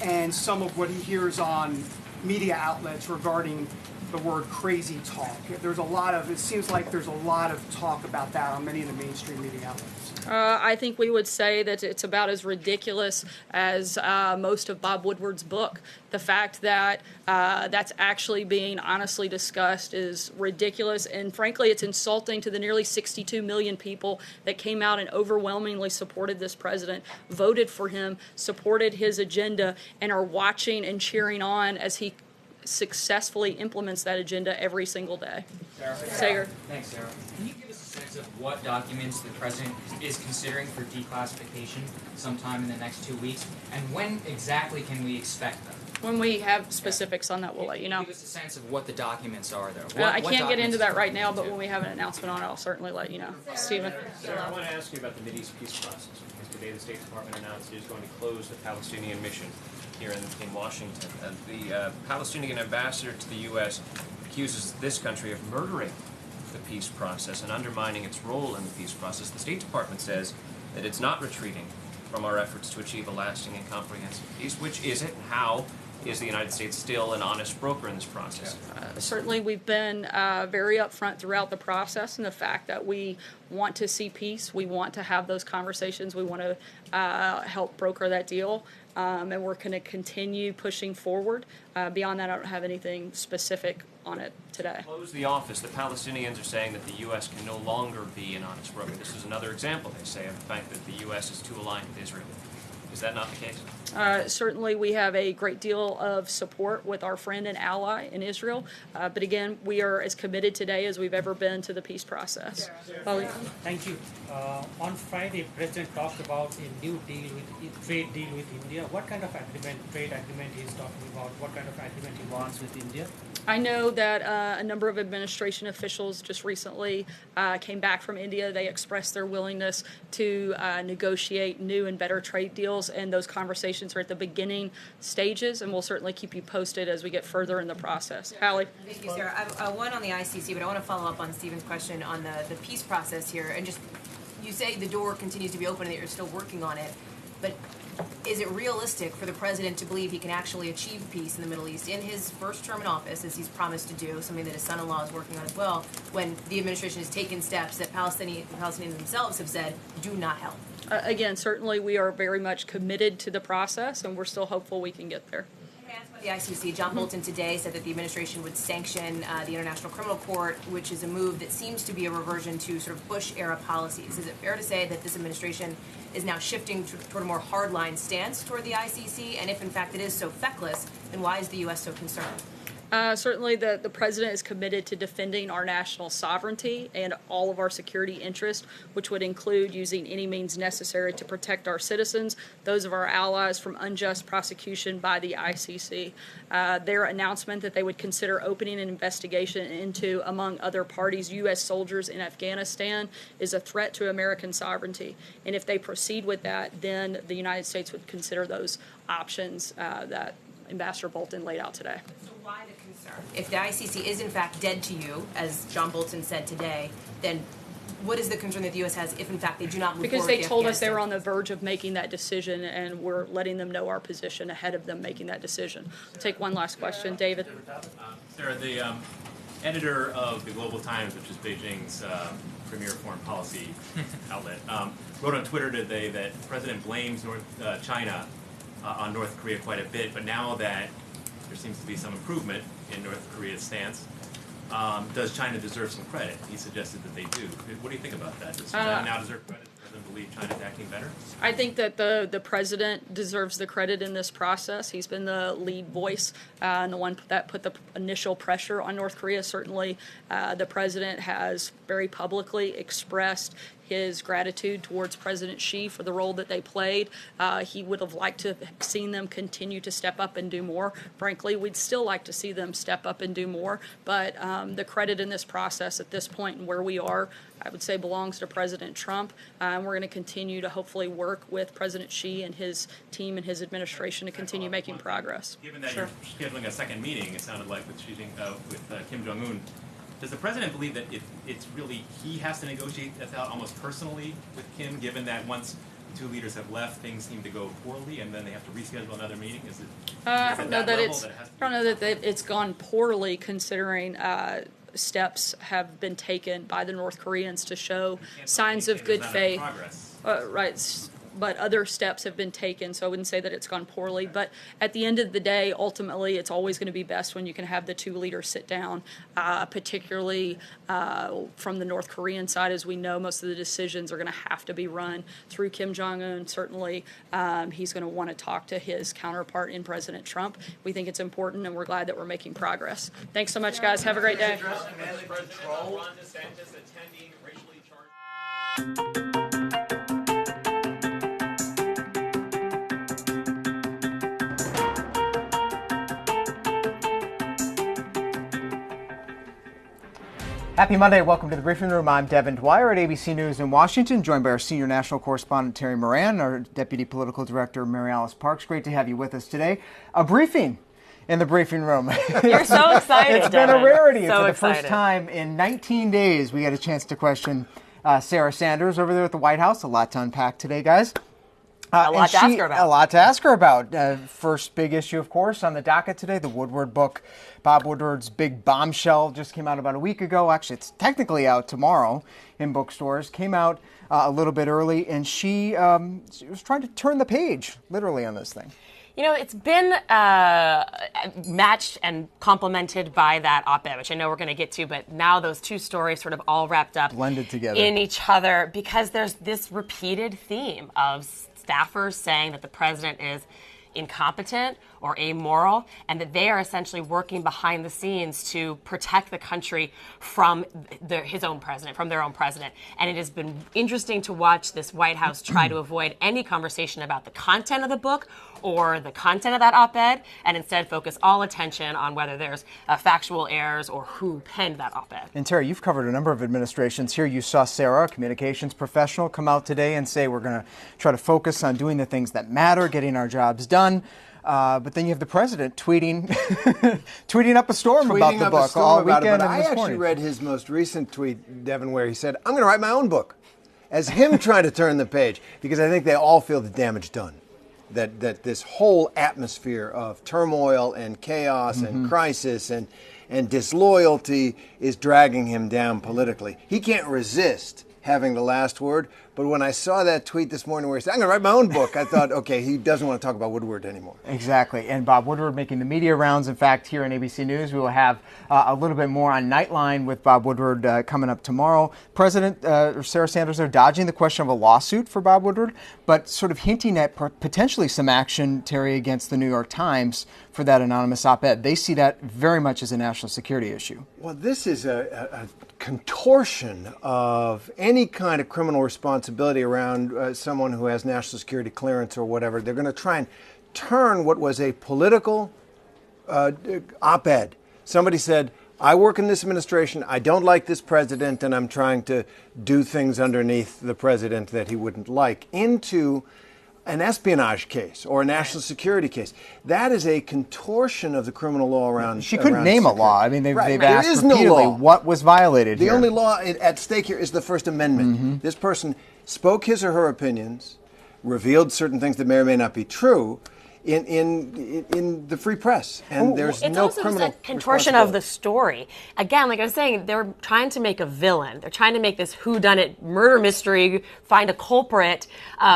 and some of what he hears on media outlets regarding the word crazy talk? It seems like there's a lot of talk about that on many of the mainstream media outlets. I think we would say that it's about as ridiculous as most of Bob Woodward's book. The fact that that's actually being honestly discussed is ridiculous, and frankly, it's insulting to the nearly 62 million people that came out and overwhelmingly supported this president, voted for him, supported his agenda, and are watching and cheering on as he successfully implements that agenda every single day. Sager. Thanks, Sarah. Can you give us a sense of what documents the president is considering for declassification sometime in the next 2 weeks, and when exactly can we expect them? When we have specifics on that, we'll let you know. Give us a sense of what the documents are, though. I can't get into that right now, but when we have an announcement on it, I'll certainly let you know. Stephen. Sarah, I want to ask you about the Mideast peace process, because today the State Department announced it is going to close the Palestinian mission here in Washington. The Palestinian ambassador to the U.S. accuses this country of murdering the peace process and undermining its role in the peace process. The State Department says that it's not retreating from our efforts to achieve a lasting and comprehensive peace. Which is it, and how is the United States still an honest broker in this process? Certainly, we've been very upfront throughout the process in the fact that we want to see peace. We want to have those conversations. We want to help broker that deal. And we're going to continue pushing forward. Beyond that, I don't have anything specific on it today. Close the office. The Palestinians are saying that the U.S. can no longer be an honest broker. This is another example, they say, of the fact that the U.S. is too aligned with Israel. Is that not the case? Certainly, we have a great deal of support with our friend and ally in Israel. But again, we are as committed today as we've ever been to the peace process. Thank you. On Friday, President talked about a new deal trade deal with India. What kind of trade agreement he is talking about? What kind of agreement he wants with India? I know that a number of administration officials just recently came back from India. They expressed their willingness to negotiate new and better trade deals, and those conversations are at the beginning stages, and we'll certainly keep you posted as we get further in the process. Hallie? Thank you, Sarah. I one on the ICC, but I want to follow up on Stephen's question on the peace process here. And just, you say the door continues to be open and that you're still working on it, but is it realistic for the president to believe he can actually achieve peace in the Middle East in his first term in office, as he's promised to do, something that his son-in-law is working on as well, when the administration has taken steps that Palestinians themselves have said do not help? Again, certainly we are very much committed to the process, and we're still hopeful we can get there. The ICC, John Bolton today said that the administration would sanction the International Criminal Court, which is a move that seems to be a reversion to sort of Bush-era policies. Is it fair to say that this administration is now shifting toward a more hardline stance toward the ICC? And if, in fact, it is so feckless, then why is the U.S. so concerned? Certainly, the president is committed to defending our national sovereignty and all of our security interests, which would include using any means necessary to protect our citizens, those of our allies, from unjust prosecution by the ICC. Their announcement that they would consider opening an investigation into, among other parties, U.S. soldiers in Afghanistan is a threat to American sovereignty. And if they proceed with that, then the United States would consider those options that Ambassador Bolton laid out today. So why the concern? If the ICC is in fact dead to you, as John Bolton said today, then what is the concern that the U.S. has if in fact they do not move because forward they with told us they Afghanistan? were on the verge of making that decision, and we're letting them know our position ahead of them making that decision. We'll take one last question. David? Sarah, the editor of the Global Times, which is Beijing's premier foreign policy outlet, wrote on Twitter today that the president blames China on North Korea quite a bit, but now that there seems to be some improvement in North Korea's stance, does China deserve some credit? He suggested that they do. What do you think about that? Does China now deserve credit? Does the president believe China's acting better? I think that the president deserves the credit in this process. He's been the lead voice and the one that put the initial pressure on North Korea. Certainly, the president has very publicly expressed his gratitude towards President Xi for the role that they played. He would have liked to have seen them continue to step up and do more. Frankly, we'd still like to see them step up and do more. But the credit in this process at this point and where we are, I would say, belongs to President Trump. And we're going to continue to hopefully work with President Xi and his team and his administration to continue making progress. Given that you're scheduling a second meeting, it sounded like with Kim Jong Un, does the president believe that it's really he has to negotiate this out almost personally with Kim, given that once the two leaders have left, things seem to go poorly, and then they have to reschedule another meeting? Is it? I don't know that it's gone poorly, considering steps have been taken by the North Koreans to show signs of good faith. Progress. Right. but other steps have been taken, so I wouldn't say that it's gone poorly. But at the end of the day, ultimately, it's always going to be best when you can have the two leaders sit down, particularly from the North Korean side. As we know, most of the decisions are going to have to be run through Kim Jong Un. Certainly, he's going to want to talk to his counterpart in President Trump. We think it's important, and we're glad that we're making progress. Thanks so much, guys. Have a great day. Happy Monday. Welcome to the Briefing Room. I'm Devin Dwyer at ABC News in Washington, joined by our senior national correspondent, Terry Moran, our deputy political director, Mary Alice Parks. Great to have you with us today. A briefing in the Briefing Room. You're so excited, It's been a rarity. So for the excited. first time in 19 days, we got a chance to question Sarah Sanders over there at the White House. A lot to unpack today, guys. A lot to ask her about. A lot to ask her about. First big issue, of course, on the docket today, the Woodward book. Bob Woodward's big bombshell just came out about a week ago. Actually, it's technically out tomorrow in bookstores. Came out a little bit early, and she was trying to turn the page, literally, on this thing. You know, it's been matched and complemented by that op-ed, which I know we're going to get to, but now those two stories sort of all wrapped up Blended together. in each other, because there's this repeated theme of staffers saying that the president is incompetent or amoral, and that they are essentially working behind the scenes to protect the country from his own president, from their own president. And it has been interesting to watch this White House try to avoid any conversation about the content of the book or the content of that op-ed, and instead focus all attention on whether there's factual errors or who penned that op-ed. And Terry, you've covered a number of administrations here. You saw Sarah, a communications professional, come out today and say we're going to try to focus on doing the things that matter, getting our jobs done. But then you have the president tweeting up a storm about the book all weekend. I actually read his most recent tweet, Devin, where he said, I'm going to write my own book, as him trying to turn the page, because I think they all feel the damage done. That this whole atmosphere of turmoil and chaos and crisis and disloyalty is dragging him down politically. He can't resist having the last word. But when I saw that tweet this morning where he said, I'm going to write my own book, I thought, okay, he doesn't want to talk about Woodward anymore. Exactly. And Bob Woodward making the media rounds. In fact, here on ABC News, we will have a little bit more on Nightline with Bob Woodward coming up tomorrow. President Sarah Sanders, they're dodging the question of a lawsuit for Bob Woodward, but sort of hinting at potentially some action, Terry, against the New York Times for that anonymous op-ed. They see that very much as a national security issue. Well, this is a contortion of any kind of criminal responsibility around someone who has national security clearance or whatever. They're going to try and turn what was a political op-ed. Somebody said, I work in this administration, I don't like this president, and I'm trying to do things underneath the president that he wouldn't like, into an espionage case or a national security case. That is a contortion of the criminal law around. She couldn't name a law. I mean, they've asked there is repeatedly no law. what was violated here. The only law at stake here is the First Amendment. This person spoke his or her opinions, revealed certain things that may or may not be true in the free press, and there's it's no also criminal just a contortion of the story. Again, like I was saying, they're trying to make a villain. They're trying to make this whodunit murder mystery, find a culprit,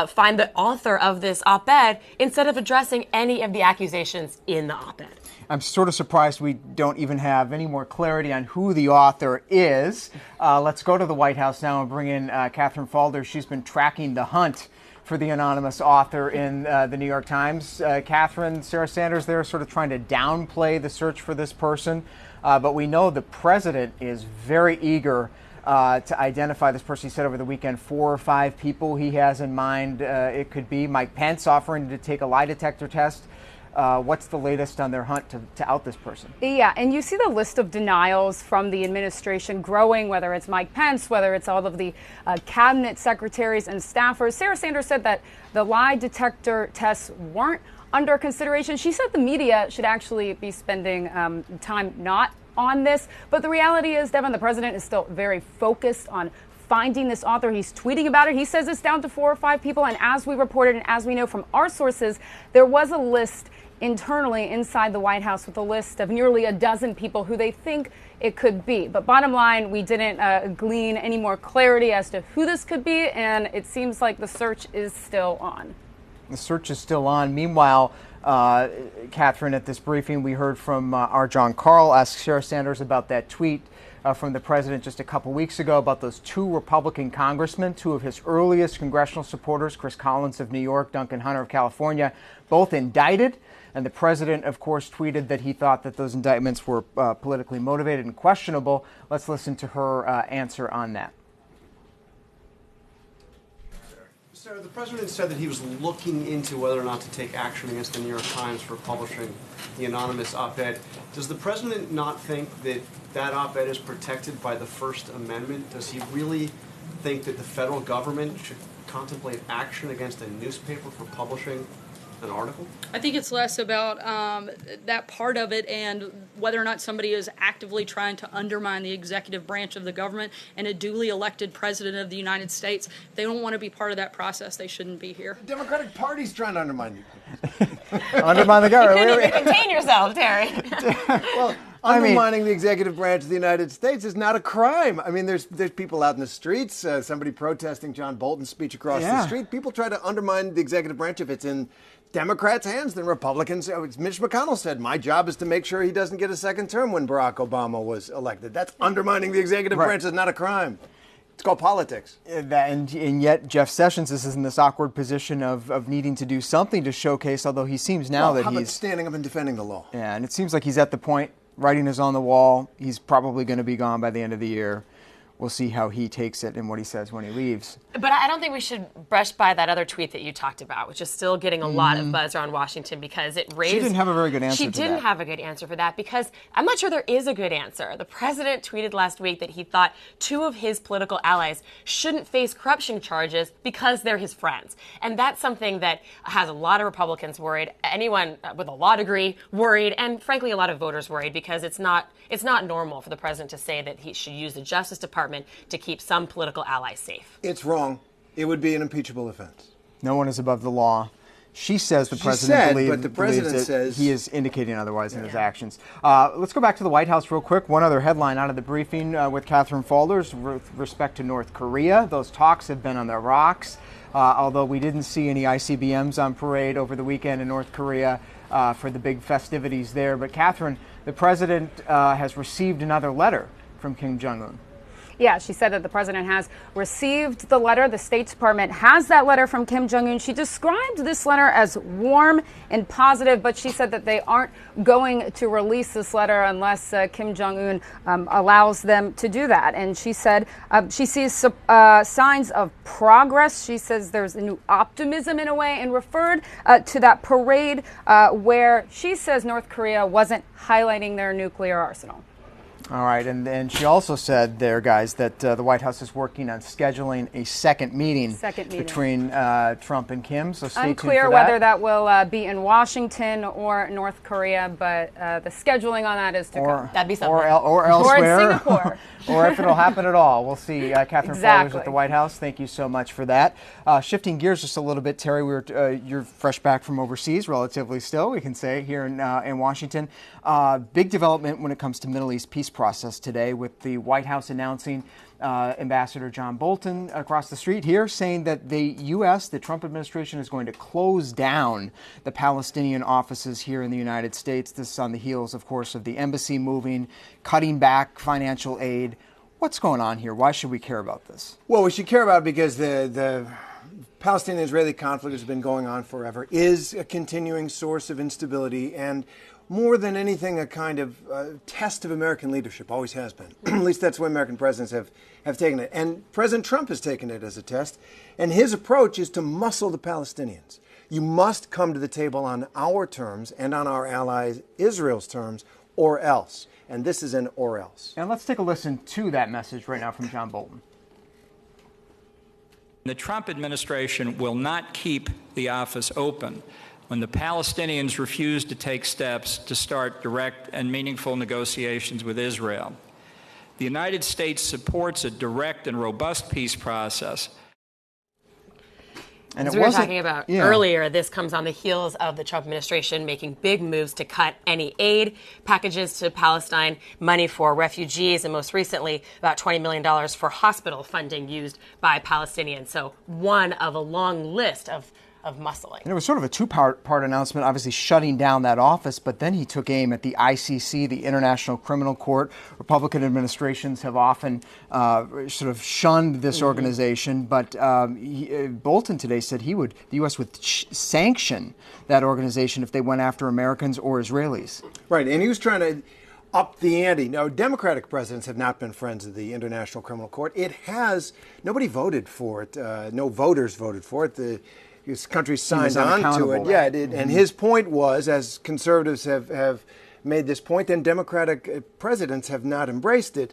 find the author of this op-ed, instead of addressing any of the accusations in the op-ed. I'm sort of surprised we don't even have any more clarity on who the author is. Let's go to the White House now and bring in Catherine Falder. She's been tracking the hunt for the anonymous author in the New York Times. Catherine, Sarah Sanders, they're sort of trying to downplay the search for this person. But we know the president is very eager to identify this person. He said over the weekend 4 or 5 people he has in mind it could be. Mike Pence offering to take a lie detector test. What's the latest on their hunt to out this person? Yeah, and you see the list of denials from the administration growing, whether it's Mike Pence, whether it's all of the cabinet secretaries and staffers. Sarah Sanders said that the lie detector tests weren't under consideration. She said the media should actually be spending time not on this. But the reality is, Devin, the president is still very focused on finding this author. He's tweeting about it. He says it's down to 4 or 5 people. And as we reported and as we know from our sources, there was a list internally inside the White House with a list of nearly a dozen people who they think it could be. But bottom line, we didn't glean any more clarity as to who this could be, and it seems like the search is still on. The search is still on. Meanwhile, Catherine, at this briefing, we heard from our John Carl ask Sarah Sanders about that tweet from the president just a couple weeks ago about those 2 Republican congressmen, 2 of his earliest congressional supporters, Chris Collins of New York, Duncan Hunter of California, both indicted. And the president, of course, tweeted that he thought that those indictments were politically motivated and questionable. Let's listen to her answer on that. Sarah, the president said that he was looking into whether or not to take action against the New York Times for publishing the anonymous op-ed. Does the president not think that that op-ed is protected by the First Amendment? Does he really think that the federal government should contemplate action against a newspaper for publishing an article? I think it's less about that part of it and whether or not somebody is actively trying to undermine the executive branch of the government and a duly elected president of the United States. If they don't want to be part of that process, they shouldn't be here. The Democratic Party's trying to undermine you. Undermine the government. You couldn't even contain yourself, Terry. Well, undermining the executive branch of the United States is not a crime. I mean, there's people out in the streets, somebody protesting John Bolton's speech across the street. People try to undermine the executive branch if it's in Democrats' hands than Republicans. Mitch McConnell said, my job is to make sure he doesn't get a second term when Barack Obama was elected. That's undermining the executive branch. Is not a crime. It's called politics. And yet Jeff Sessions is in this awkward position of needing to do something to showcase, although he seems now that how about he's standing up and defending the law. Yeah, and it seems like he's at the point, writing is on the wall. He's probably going to be gone by the end of the year. We'll see how he takes it and what he says when he leaves. But I don't think we should brush by that other tweet that you talked about, which is still getting a lot of buzz around Washington because it raised... She didn't have a very good answer She to didn't that. have a good answer for that because I'm not sure there is a good answer. The president tweeted last week that he thought 2 of his political allies shouldn't face corruption charges because they're his friends. And that's something that has a lot of Republicans worried, anyone with a law degree worried, and frankly a lot of voters worried because it's not normal for the president to say that he should use the Justice Department to keep some political allies safe. It's wrong. It would be an impeachable offense. No one is above the law. She says the president believes that says he is indicating otherwise in his actions. Let's go back to the White House real quick. One other headline out of the briefing with Catherine Faulders with respect to North Korea. Those talks have been on the rocks, although we didn't see any ICBMs on parade over the weekend in North Korea for the big festivities there. But Catherine, the president has received another letter from Kim Jong Un. Yeah, she said that the president has received the letter. The State Department has that letter from Kim Jong Un. She described this letter as warm and positive, but she said that they aren't going to release this letter unless Kim Jong Un allows them to do that. And she said she sees signs of progress. She says there's a new optimism in a way, and referred to that parade where she says North Korea wasn't highlighting their nuclear arsenal. All right, and she also said there, guys, that the White House is working on scheduling a second meeting between Trump and Kim. So stay tuned for that. Unclear whether that will be in Washington or North Korea, but the scheduling on that is to come. That'd be something. Or elsewhere. Or in Singapore. Or if it'll happen at all. We'll see. Catherine Faulders at the White House, thank you so much for that. Shifting gears just a little bit, Terry, you're fresh back from overseas, relatively still, we can say, here in Washington. Big development when it comes to Middle East peace process today, with the White House announcing Ambassador John Bolton across the street here saying that the U.S., the Trump administration, is going to close down the Palestinian offices here in the United States. This is on the heels, of course, of the embassy moving, cutting back financial aid. What's going on here? Why should we care about this? Well, we should care about it because the Palestinian-Israeli conflict has been going on forever, is a continuing source of instability, and more than anything, a kind of test of American leadership, always has been. At least that's why American presidents have taken it. And President Trump has taken it as a test. And his approach is to muscle the Palestinians. You must come to the table on our terms and on our allies Israel's terms, or else. And this is an or else. And let's take a listen to that message right now from John Bolton. The Trump administration will not keep the office open when the Palestinians refuse to take steps to start direct and meaningful negotiations with Israel. The United States supports a direct and robust peace process. And as we were talking about earlier, this comes on the heels of the Trump administration making big moves to cut any aid packages to Palestine, money for refugees, and most recently, about $20 million for hospital funding used by Palestinians. So one of a long list of muscling. And it was sort of a two-part announcement, obviously shutting down that office, but then he took aim at the ICC, the International Criminal Court. Republican administrations have often sort of shunned this organization, but Bolton today said the U.S. would sanction that organization if they went after Americans or Israelis. Right, and he was trying to up the ante. Now, Democratic presidents have not been friends of the International Criminal Court. Nobody voted for it. No voters voted for it. His country signed on to it. Yeah, and his point was, as conservatives have made this point, and Democratic presidents have not embraced it,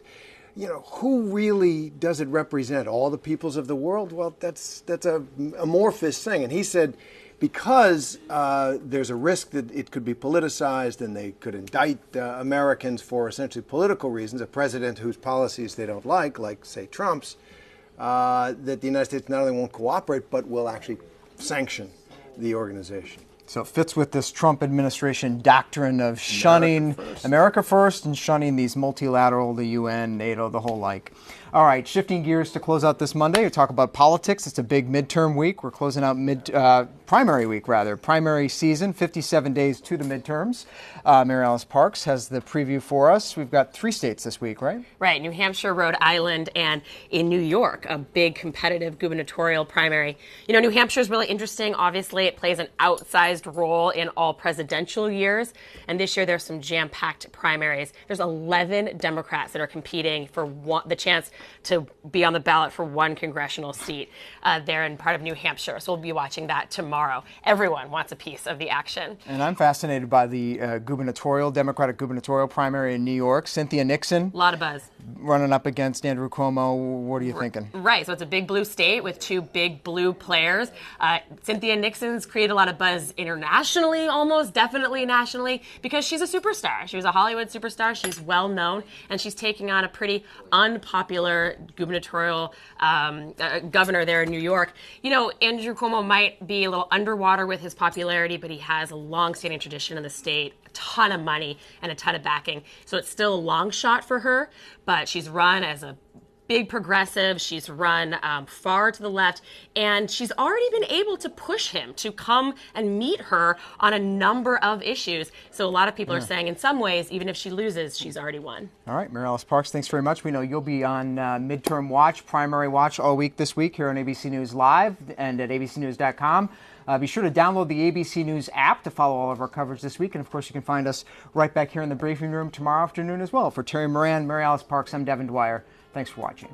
who really does it represent? All the peoples of the world? Well, that's a amorphous thing. And he said, because there's a risk that it could be politicized and they could indict Americans for essentially political reasons, a president whose policies they don't like, say, Trump's, that the United States not only won't cooperate, but will actually sanction the organization. So it fits with this Trump administration doctrine of shunning America first and shunning these multilateral, the UN, NATO, the whole like. All right, shifting gears to close out this Monday, we talk about politics. It's a big midterm week. We're closing out primary season, 57 days to the midterms. Mary Alice Parks has the preview for us. We've got 3 states this week, right? Right, New Hampshire, Rhode Island, and in New York, a big competitive gubernatorial primary. New Hampshire is really interesting. Obviously, it plays an outsized role in all presidential years. And this year, there's some jam-packed primaries. There's 11 Democrats that are competing for the chance to be on the ballot for 1 congressional seat there in part of New Hampshire. So we'll be watching that tomorrow. Everyone wants a piece of the action. And I'm fascinated by the Democratic gubernatorial primary in New York. Cynthia Nixon. A lot of buzz. Running up against Andrew Cuomo. What are you thinking? Right. So it's a big blue state with 2 big blue players. Cynthia Nixon's created a lot of buzz internationally, almost definitely nationally, because she's a superstar. She was a Hollywood superstar. She's well known, and she's taking on a pretty unpopular gubernatorial governor there in New York. Andrew Cuomo might be a little underwater with his popularity, but he has a long-standing tradition in the state, a ton of money, and a ton of backing. So it's still a long shot for her, but she's run as a big progressive. She's run far to the left, and she's already been able to push him to come and meet her on a number of issues. So a lot of people are saying, in some ways, even if she loses, she's already won. All right, Mary Alice Parks, thanks very much. We know you'll be on midterm watch, primary watch all week this week here on ABC News Live and at abcnews.com. Be sure to download the ABC News app to follow all of our coverage this week. And, of course, you can find us right back here in the briefing room tomorrow afternoon as well. For Terry Moran, Mary Alice Parks, I'm Devin Dwyer. Thanks for watching.